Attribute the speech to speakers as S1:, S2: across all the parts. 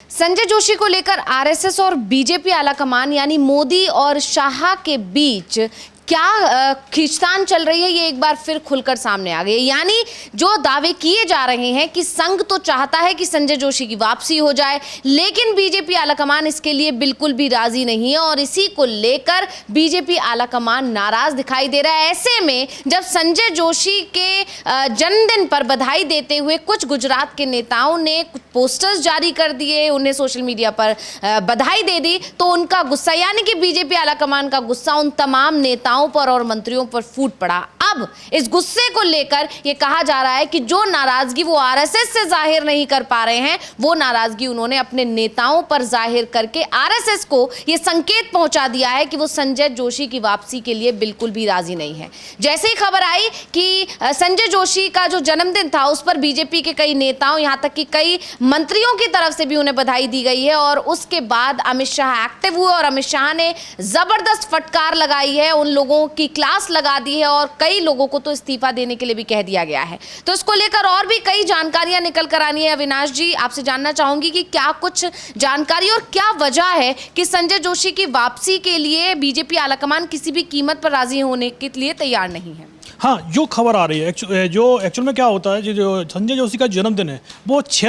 S1: संजय जोशी को लेकर आरएसएस और बीजेपी आलाकमान यानी मोदी और शाह के बीच क्या खींचतान चल रही है, ये एक बार फिर खुलकर सामने आ गई। यानी जो दावे किए जा रहे हैं कि संघ तो चाहता है कि संजय जोशी की वापसी हो जाए, लेकिन बीजेपी आलाकमान इसके लिए बिल्कुल भी राजी नहीं है और इसी को लेकर बीजेपी आलाकमान नाराज दिखाई दे रहा है। ऐसे में जब संजय जोशी के जन्मदिन पर बधाई देते हुए कुछ गुजरात के नेताओं ने कुछ पोस्टर्स जारी कर दिए, उन्हें सोशल मीडिया पर बधाई दे दी, तो उनका गुस्सा यानी कि बीजेपी आलाकमान का गुस्सा उन तमाम नेताओं पर और मंत्रियों पर फूट पड़ा। अब इस गुस्से को लेकर यह कहा जा रहा है कि जो नाराजगी वो आरएसएस से जाहिर नहीं कर पा रहे हैं, वो नाराजगी उन्होंने अपने नेताओं पर जाहिर करके आरएसएस को यह संकेत पहुंचा दिया है कि वो संजय जोशी की वापसी के लिए बिल्कुल भी राजी नहीं है। जैसे ही खबर आई कि संजय जोशी का जो जन्मदिन था उस पर बीजेपी के कई नेताओं, यहां तक कि कई मंत्रियों की तरफ से भी उन्हें बधाई दी गई है और उसके बाद अमित शाह एक्टिव हुए और अमित शाह ने जबरदस्त फटकार लगाई है, उन लोगों की क्लास लगा दी है और कई लोगों को तो इस्तीफा देने के लिए भी कह दिया गया है। तो इसको लेकर और भी कई जानकारियां निकल कर आनी है। अविनाश जी, आपसे जानना चाहूंगी कि क्या कुछ जानकारी और क्या वजह है कि संजय जोशी की वापसी के लिए बीजेपी आलाकमान किसी भी कीमत पर राजी होने के लिए तैयार नहीं है?
S2: हाँ, जो खबर आ रही है जो एक्चुअल में क्या होता है, जो संजय जोशी का जन्मदिन है वो 6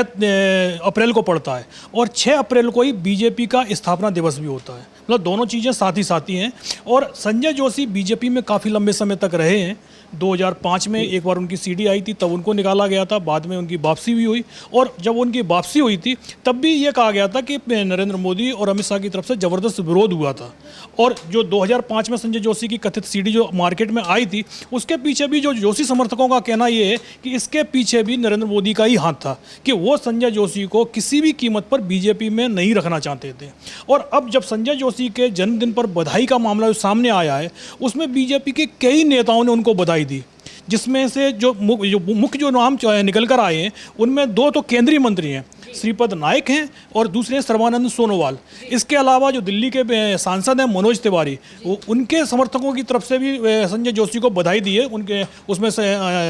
S2: अप्रैल को पड़ता है और 6 अप्रैल को ही बीजेपी का स्थापना दिवस भी होता है। मतलब दोनों चीज़ें साथ ही साथ ही हैं। और संजय जोशी बीजेपी में काफ़ी लंबे समय तक रहे हैं। 2005 में एक बार उनकी सीडी आई थी, तब उनको निकाला गया था, बाद में उनकी वापसी भी हुई और जब उनकी वापसी हुई थी तब भी ये कहा गया था कि नरेंद्र मोदी और अमित शाह की तरफ से ज़बरदस्त विरोध हुआ था। और जो 2005 में संजय जोशी की कथित सीडी जो मार्केट में आई थी, उसके पीछे भी जो जोशी समर्थकों का कहना ये है कि इसके पीछे भी नरेंद्र मोदी का ही हाथ था कि वो संजय जोशी को किसी भी कीमत पर बीजेपी में नहीं रखना चाहते थे। और अब जब संजय जोशी के जन्मदिन पर बधाई का मामला सामने आया है, उसमें बीजेपी के कई नेताओं ने उनको बधाई दी, जिसमें से जो मुख्य जो नाम निकल कर आए हैं उनमें 2 तो केंद्रीय मंत्री हैं, श्रीपद नायक हैं और दूसरे हैं सर्बानंद सोनोवाल। इसके अलावा जो दिल्ली के सांसद हैं मनोज तिवारी, उनके समर्थकों की तरफ से भी संजय जोशी को बधाई दी है। उनके उसमें से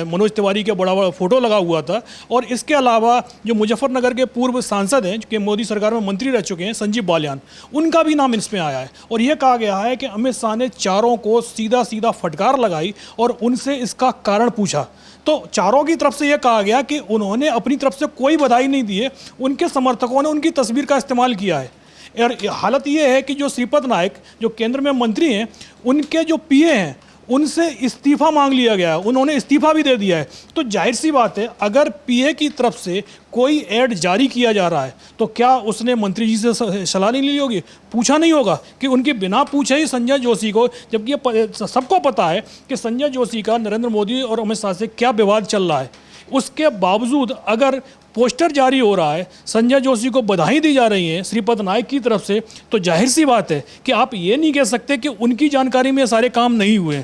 S2: मनोज तिवारी का बड़ा फोटो लगा हुआ था। और इसके अलावा जो मुजफ्फरनगर के पूर्व सांसद हैं जो कि मोदी सरकार में मंत्री रह चुके हैं, संजीव बालियान, उनका भी नाम इसमें आया है। और यह कहा गया है कि अमित शाह ने चारों को सीधा सीधा फटकार लगाई और उनसे इसका कारण पूछा। तो चारों की तरफ से यह कहा गया कि उन्होंने अपनी तरफ से कोई बधाई नहीं दी है, उनके समर्थकों ने उनकी तस्वीर का इस्तेमाल किया है। और हालत यह है कि जो श्रीपद नायक जो केंद्र में मंत्री हैं, उनके जो पीए हैं उनसे इस्तीफा मांग लिया गया है, उन्होंने इस्तीफा भी दे दिया है। तो जाहिर सी बात है, अगर पीए की तरफ से कोई ऐड जारी किया जा रहा है तो क्या उसने मंत्री जी से सलाह नहीं ली होगी, पूछा नहीं होगा कि उनके बिना पूछे ही संजय जोशी को, जबकि ये सबको पता है कि संजय जोशी का नरेंद्र मोदी और अमित शाह से क्या विवाद चल रहा है, उसके बावजूद अगर पोस्टर जारी हो रहा है, संजय जोशी को बधाई दी जा रही है श्रीपद नायक की तरफ से, तो जाहिर सी बात है कि आप ये नहीं कह सकते कि उनकी जानकारी में सारे काम नहीं हुए।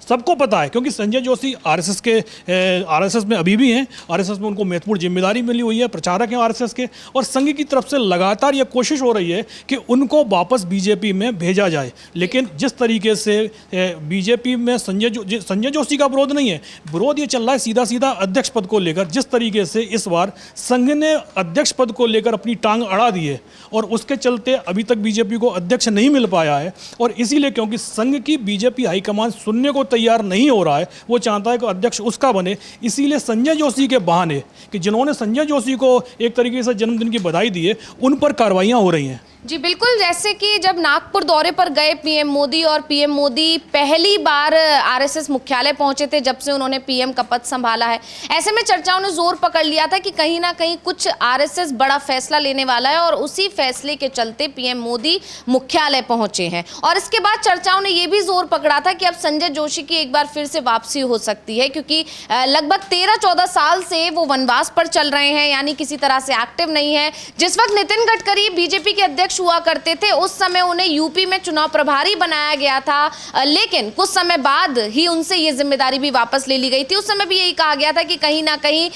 S2: सबको पता है, क्योंकि संजय जोशी आरएसएस में अभी भी हैं, आरएसएस में उनको महत्वपूर्ण जिम्मेदारी मिली हुई है, प्रचारक हैं आरएसएस के, और संघ की तरफ से लगातार ये कोशिश हो रही है कि उनको वापस बीजेपी में भेजा जाए। लेकिन जिस तरीके से बीजेपी में संजय जोशी का विरोध नहीं है, विरोध ये चल रहा है सीधा सीधा अध्यक्ष पद को लेकर। जिस तरीके से इस बार संघ ने अध्यक्ष पद को लेकर अपनी टांग अड़ा दी है और उसके चलते अभी तक बीजेपी को अध्यक्ष नहीं मिल पाया है। और इसीलिए क्योंकि संघ की बीजेपी हाईकमान सुनने को तैयार नहीं हो रहा है, वो चाहता है कि अध्यक्ष उसका बने, इसीलिए संजय जोशी के बहाने कि जिन्होंने संजय जोशी को एक तरीके से जन्मदिन की बधाई दी है, उन पर कार्रवाइयां हो रही हैं।
S1: जी बिल्कुल, जैसे कि जब नागपुर दौरे पर गए पीएम मोदी और पीएम मोदी पहली बार आरएसएस मुख्यालय पहुंचे थे जब से उन्होंने पीएम का पद संभाला है, ऐसे में चर्चाओं ने जोर पकड़ लिया था कि कहीं ना कहीं कुछ आरएसएस बड़ा फैसला लेने वाला है और उसी फैसले के चलते पीएम मोदी मुख्यालय पहुंचे हैं। और इसके बाद चर्चाओं ने यह भी जोर पकड़ा था कि अब संजय जोशी की एक बार फिर से वापसी हो सकती है, क्योंकि लगभग 13-14 साल से वो वनवास पर चल रहे हैं, यानी किसी तरह से एक्टिव नहीं है। जिस वक्त नितिन गडकरी बीजेपी के अध्यक्ष अध्यक्ष हुआ करते थे, उस समय उन्हें यूपी में चुनाव प्रभारी बनाया गया था, लेकिन कुछ समय बाद ही उनसे ये जिम्मेदारी भी वापस ले ली गई थी। उस समय भी यही कहा गया था कि कहीं ना कहीं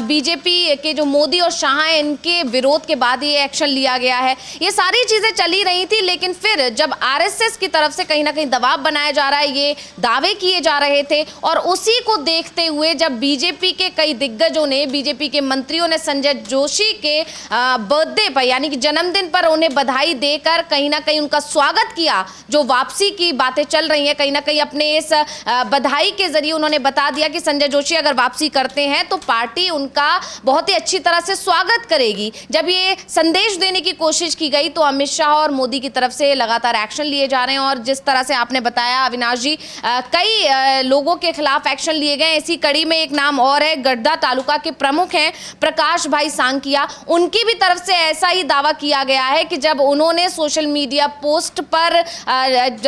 S1: बीजेपी के जो मोदी और शाह हैं, इनके विरोध के बाद ये एक्शन लिया गया है। ये सारी चीजें चली रही थी, लेकिन फिर जब आरएसएस की तरफ से कहीं ना कहीं दबाव बनाया जा रहा है, ये दावे किए जा रहे थे, और उसी को देखते हुए जब बीजेपी के कई दिग्गजों ने, बीजेपी के मंत्रियों ने संजय जोशी के बर्थडे पर यानी कि जन्मदिन पर उन्हें बधाई देकर कहीं ना कहीं उनका स्वागत किया, जो वापसी की बातें चल रही हैं, कहीं ना कहीं अपने इस बधाई के जरिए उन्होंने बता दिया कि संजय जोशी अगर वापसी करते हैं तो पार्टी उनका बहुत ही अच्छी तरह से स्वागत करेगी। जब ये संदेश देने की कोशिश की गई तो अमित शाह और मोदी की तरफ से लगातार एक्शन लिए जा रहे हैं, और जिस तरह से आपने बताया अविनाश जी, कई लोगों के खिलाफ एक्शन लिए गए। इसी कड़ी में एक नाम और है, गढ़दा तालुका के प्रमुख हैं प्रकाश भाई सांकिया, उनकी भी तरफ से ऐसा ही दावा किया गया है कि जब उन्होंने सोशल मीडिया पोस्ट पर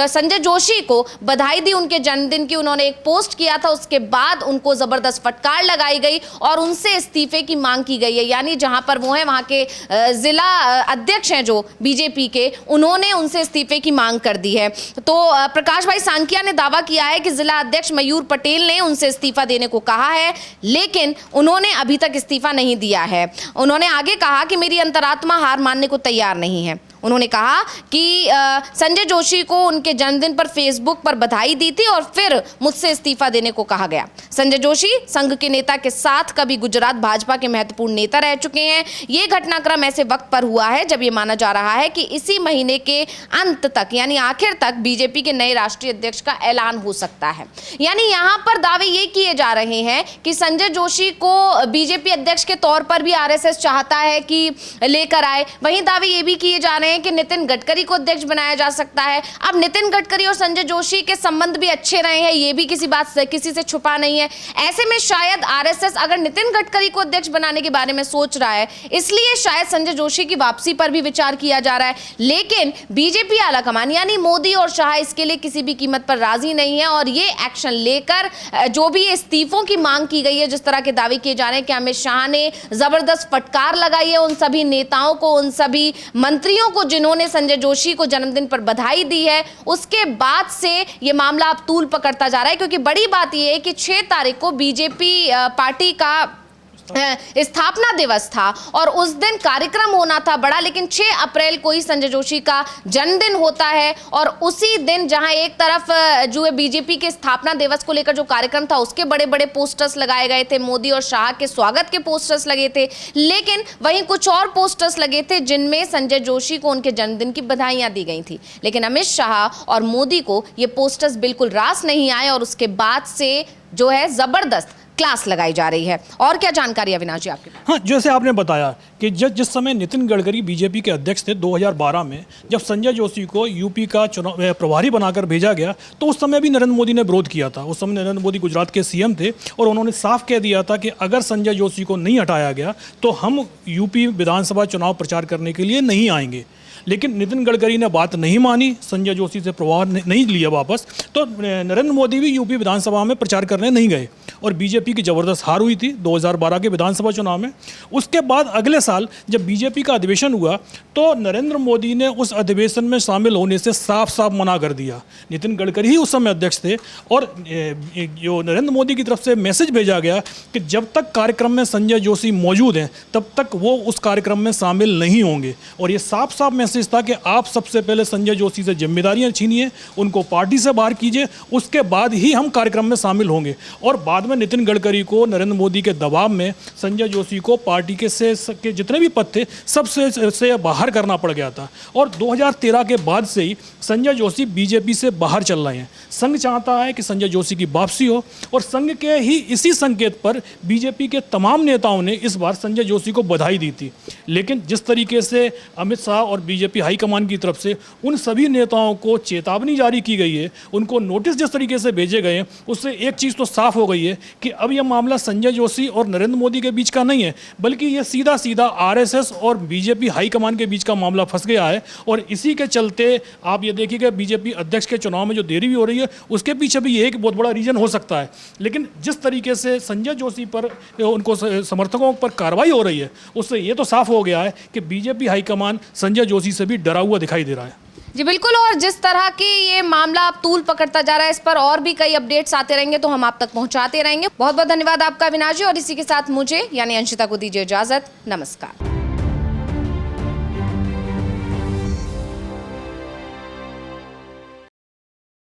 S1: संजय जोशी को बधाई दी उनके जन्मदिन की, उन्होंने एक पोस्ट किया था, उसके बाद उनको जबरदस्त फटकार लगाई गई और उनसे इस्तीफे की मांग की गई है। यानी जहां पर वो हैं, वहां के जिला अध्यक्ष हैं जो बीजेपी के, उन्होंने उनसे इस्तीफे की मांग कर दी है। तो प्रकाश भाई सांकिया ने दावा किया है कि जिला अध्यक्ष मयूर पटेल ने उनसे इस्तीफा देने को कहा है, लेकिन उन्होंने अभी तक इस्तीफा नहीं दिया है। उन्होंने आगे कहा कि मेरी अंतरात्मा हार मानने को तैयार नहीं है। उन्होंने कहा कि संजय जोशी को उनके जन्मदिन पर फेसबुक पर बधाई दी थी और फिर मुझसे इस्तीफा देने को कहा गया। संजय जोशी संघ के नेता के साथ कभी गुजरात भाजपा के महत्वपूर्ण नेता रह चुके हैं। ये घटनाक्रम ऐसे वक्त पर हुआ है जब ये माना जा रहा है कि इसी महीने के अंत तक यानी आखिर तक बीजेपी के नए राष्ट्रीय अध्यक्ष का ऐलान हो सकता है। यानी यहाँ पर दावे ये किए जा रहे हैं कि संजय जोशी को बीजेपी अध्यक्ष के तौर पर भी आरएसएस चाहता है कि लेकर आए। वहीं दावे ये भी किए जा रहे हैं कि नितिन गडकरी को अध्यक्ष बनाया जा सकता है। अब नितिन गडकरी और संजय जोशी के संबंध भी अच्छे रहे हैं, ये भी किसी से छुपा नहीं है। ऐसे में शायद आरएसएस अगर नितिन गडकरी को अध्यक्ष बनाने के बारे में सोच रहा है, इसलिए शायद संजय जोशी की वापसी पर भी विचार किया जा रहा है। लेकिन बीजेपी आलाकमान यानी मोदी और शाह इसके लिए किसी भी कीमत पर राजी नहीं है, और ये एक्शन लेकर जो भी इस्तीफों की मांग की गई है, जिस तरह के दावे किए जा रहे हैं कि अमित शाह ने जबरदस्त फटकार लगाई है उन सभी नेताओं को, उन सभी मंत्रियों को जिन्होंने संजय जोशी को जन्मदिन पर बधाई दी है, उसके बाद से ये मामला अब तूल पकड़ता जा रहा है। क्योंकि बड़ी बात यह है कि 6 तारीख को बीजेपी पार्टी का स्थापना दिवस था और उस दिन कार्यक्रम होना था बड़ा, लेकिन 6 अप्रैल को ही संजय जोशी का जन्मदिन होता है, और उसी दिन जहां एक तरफ जो है बीजेपी के स्थापना दिवस को लेकर जो कार्यक्रम था उसके बड़े बड़े पोस्टर्स लगाए गए थे, मोदी और शाह के स्वागत के पोस्टर्स लगे थे, लेकिन वहीं कुछ और पोस्टर्स लगे थे जिनमें संजय जोशी को उनके जन्मदिन की बधाइयां दी गई थी। लेकिन अमित शाह और मोदी को ये पोस्टर्स बिल्कुल रास नहीं आए और उसके बाद से जो है जबरदस्त क्लास लगाई जा रही है। और क्या जानकारी अविनाश जी आपके पास?
S2: हाँ, जैसे आपने बताया कि जिस समय नितिन गडकरी बीजेपी के अध्यक्ष थे 2012 में, जब संजय जोशी को यूपी का चुनाव प्रभारी बनाकर भेजा गया, तो उस समय भी नरेंद्र मोदी ने विरोध किया था। उस समय नरेंद्र मोदी गुजरात के सीएम थे और उन्होंने साफ कह दिया था कि अगर संजय जोशी को नहीं हटाया गया तो हम यूपी विधानसभा चुनाव प्रचार करने के लिए नहीं आएंगे। लेकिन नितिन गडकरी ने बात नहीं मानी, संजय जोशी से प्रभाव नहीं लिया वापस, तो नरेंद्र मोदी भी यूपी विधानसभा में प्रचार करने नहीं गए और बीजेपी की ज़बरदस्त हार हुई थी 2012 के विधानसभा चुनाव में। उसके बाद अगले साल जब बीजेपी का अधिवेशन हुआ तो नरेंद्र मोदी ने उस अधिवेशन में शामिल होने से साफ साफ मना कर दिया। नितिन गडकरी ही उस समय अध्यक्ष थे और जो नरेंद्र मोदी की तरफ से मैसेज भेजा गया कि जब तक कार्यक्रम में संजय जोशी मौजूद हैं तब तक वो उस कार्यक्रम में शामिल नहीं होंगे। और ये साफ साफ मैसेज था कि आप सबसे पहले संजय जोशी से जिम्मेदारियां छीनिए, उनको पार्टी से बाहर कीजिए, उसके बाद ही हम कार्यक्रम में शामिल होंगे। और बाद में नितिन गडकरी को नरेंद्र मोदी के दबाव में संजय जोशी को पार्टी के जितने भी पद थे सबसे बाहर करना पड़ गया था। और 2013 के बाद से ही संजय जोशी बीजेपी से बाहर चल रहे हैं। संघ चाहता है कि संजय जोशी की वापसी हो और संघ के ही इसी संकेत पर बीजेपी के तमाम नेताओं ने इस बार संजय जोशी को बधाई दी थी। लेकिन जिस तरीके से अमित शाह और बीजेपी हाईकमान की तरफ से उन सभी नेताओं को चेतावनी जारी की गई है, उनको नोटिस जिस तरीके से भेजे गए हैं, उससे एक चीज़ तो साफ हो गई है कि अब यह मामला संजय जोशी और नरेंद्र मोदी के बीच का नहीं है, बल्कि ये सीधा सीधा आरएसएस और बीजेपी हाईकमान के बीच का मामला फंस गया है। और इसी के चलते आप ये देखिएगा बीजेपी अध्यक्ष के चुनाव में जो देरी भी हो रही है उसके पीछे भी ये एक बहुत बड़ा रीजन हो सकता है। लेकिन जिस तरीके से संजय जोशी पर उनको समर्थकों पर कार्रवाई हो रही है उससे ये तो साफ हो गया है कि बीजेपी हाईकमान संजय जोशी से भी डरा हुआ दिखाई दे रहा है।
S1: जी बिल्कुल, और जिस तरह की ये मामला अब तूल पकड़ता जा रहा है, इस पर और भी कई अपडेट्स आते रहेंगे तो हम आप तक पहुंचाते रहेंगे। बहुत बहुत धन्यवाद आपका अविनाश जी, और इसी के साथ मुझे यानी अंशिता को दीजिए इजाजत। नमस्कार।